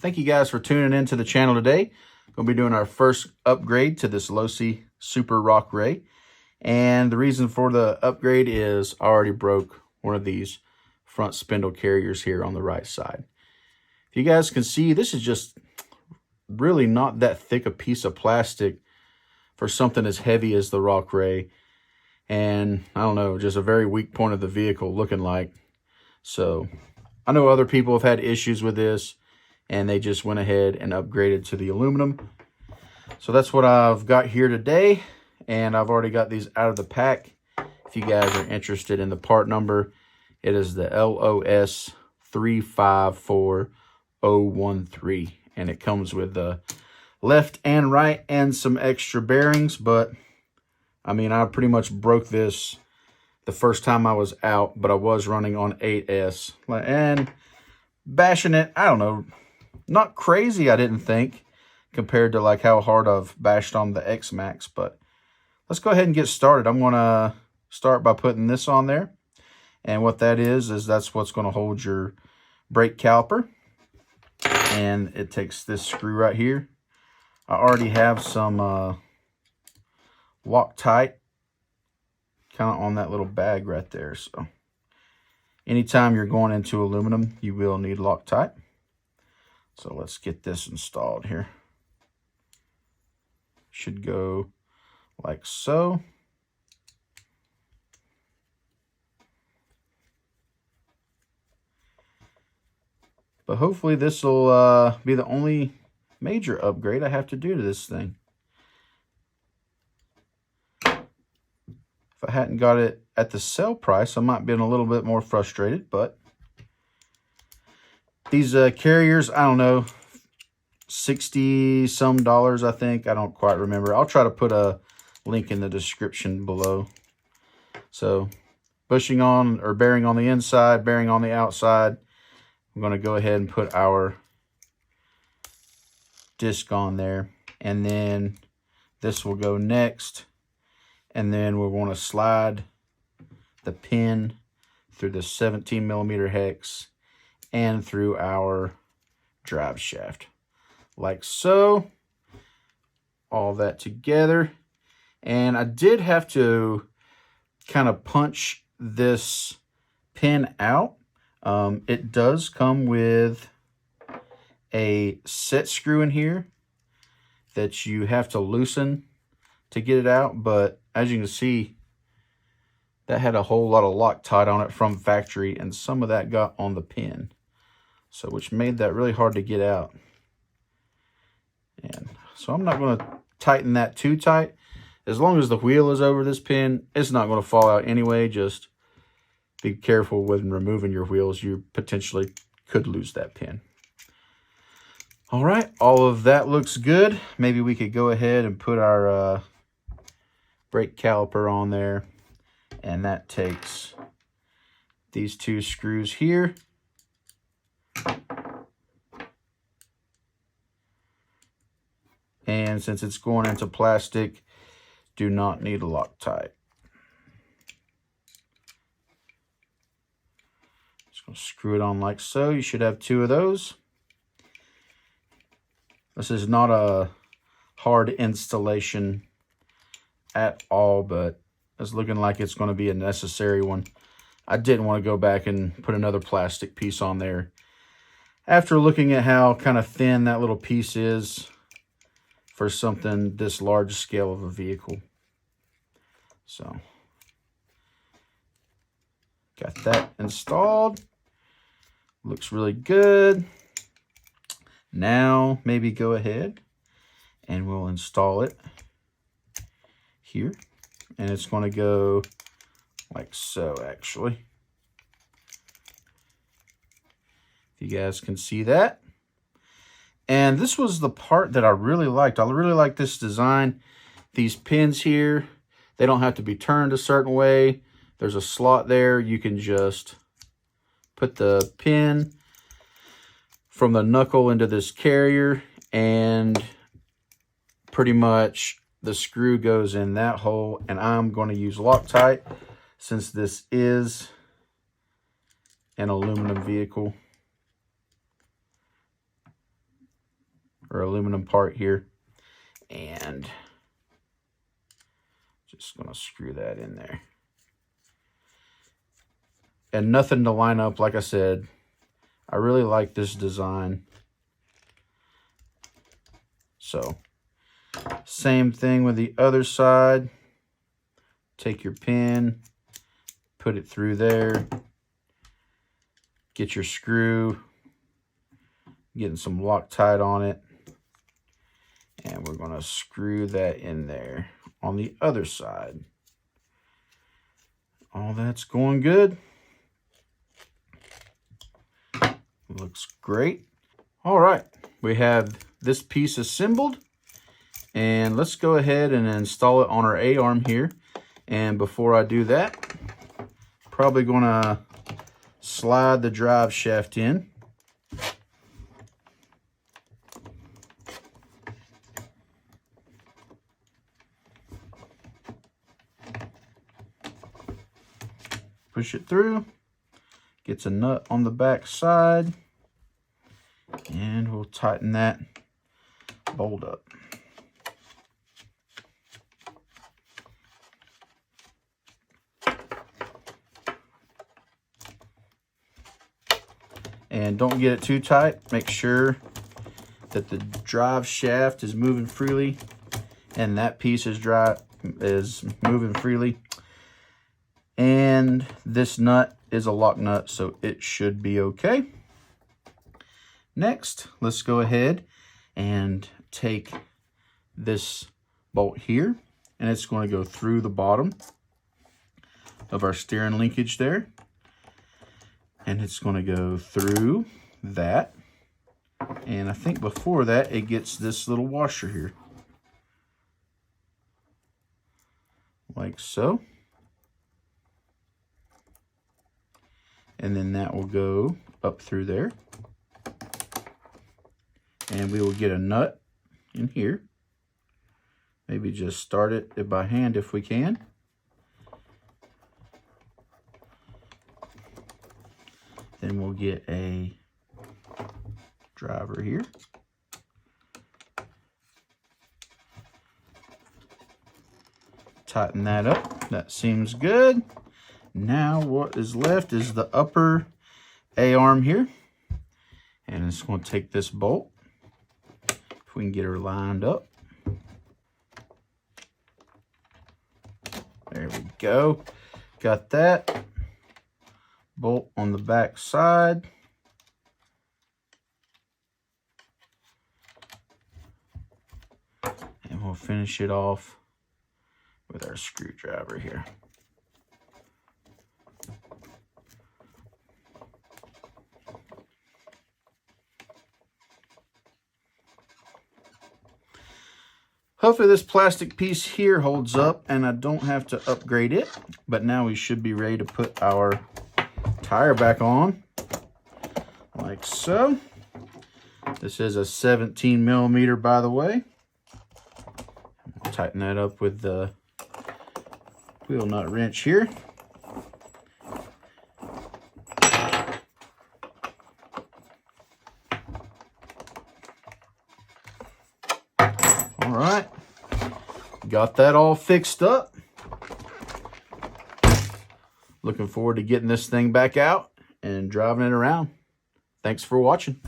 Thank you guys for tuning in to the channel today. We'll be doing our first upgrade to this Losi Super Rock Ray. And the reason for the upgrade is I already broke one of these front spindle carriers here on the right side. If you guys can see, this is just really not that thick a piece of plastic for something as heavy as the Rock Ray. And I don't know, just a very weak point of the vehicle looking like. So I know other people have had issues with this and they just went ahead and upgraded to the aluminum. So that's what I've got here today. And I've already got these out of the pack. If you guys are interested in the part number, it is the LOS 354013. And it comes with the left and right and some extra bearings. But I mean, I pretty much broke this the first time I was out, but I was running on 8S. And bashing it, I don't know, not crazy, I didn't think, compared to like how hard I've bashed on the X-Max. But let's go ahead and get started. I'm going to start by putting this on there. And what that is that's what's going to hold your brake caliper. And it takes this screw right here. I already have some Loctite kind of on that little bag right there. So anytime you're going into aluminum, you will need Loctite. So let's get this installed here. Should go like so. But hopefully this will be the only major upgrade I have to do to this thing. If I hadn't got it at the sale price, I might have been a little bit more frustrated. But these carriers, I don't know, $60 some, I think. I don't quite remember. I'll try to put a link in the description below. So bushing on or bearing on the inside, bearing on the outside. I'm going to go ahead and put our disc on there. And then this will go next. And then we'll want to slide the pin through the 17mm hex and through our drive shaft. Like so. All that together. And I did have to kind of punch this pin out. It does come with a set screw in here that you have to loosen to get it out, but as you can see, that had a whole lot of Loctite on it from factory, and some of that got on the pin, so which made that really hard to get out. And so I'm not going to tighten that too tight. As long as the wheel is over this pin, it's not going to fall out anyway. Just be careful when removing your wheels. You potentially could lose that pin. All right, all of that looks good. Maybe we could go ahead and put our brake caliper on there. And that takes these two screws here. And since it's going into plastic, do not need a Loctite. Just going to screw it on like so. You should have two of those. This is not a hard installation at all, but it's looking like it's going to be a necessary one. I didn't want to go back and put another plastic piece on there after looking at how kind of thin that little piece is for something this large scale of a vehicle. So got that installed. Looks really good. Now maybe go ahead and we'll install it here. And it's going to go like so, actually. If you guys can see that. And this was the part that I really liked. I really like this design. These pins here, they don't have to be turned a certain way. There's a slot there. You can just put the pin from the knuckle into this carrier, and pretty much the screw goes in that hole. And I'm going to use Loctite since this is an aluminum vehicle. or aluminum part here. And just gonna screw that in there. And nothing to line up, like I said. I really like this design. So, same thing with the other side. Take your pin, put it through there. Get your screw, getting some Loctite on it. And we're going to screw that in there on the other side. All that's going good. Looks great. All right, we have this piece assembled. And let's go ahead and install it on our A-arm here. And before I do that, probably going to slide the drive shaft in. Push it through. Gets a nut on the back side. And we'll tighten that bolt up. And don't get it too tight. Make sure that the drive shaft is moving freely and that piece is moving freely. And this nut is a lock nut, so it should be okay. Next, let's go ahead and take this bolt here, and it's going to go through the bottom of our steering linkage there. And it's going to go through that. And I think before that, it gets this little washer here. Like so. And then that will go up through there. And we will get a nut in here. Maybe just start it by hand if we can. Then we'll get a driver here. Tighten that up. That seems good. Now what is left is the upper A-arm here. And it's going to take this bolt. If we can get her lined up. There we go. Got that. Bolt on the back side. And we'll finish it off with our screwdriver here. Hopefully this plastic piece here holds up and I don't have to upgrade it. But now we should be ready to put our tire back on, like so. This is a 17 millimeter, by the way. I'll tighten that up with the wheel nut wrench here. All right, got that all fixed up. Looking forward to getting this thing back out and driving it around. Thanks for watching.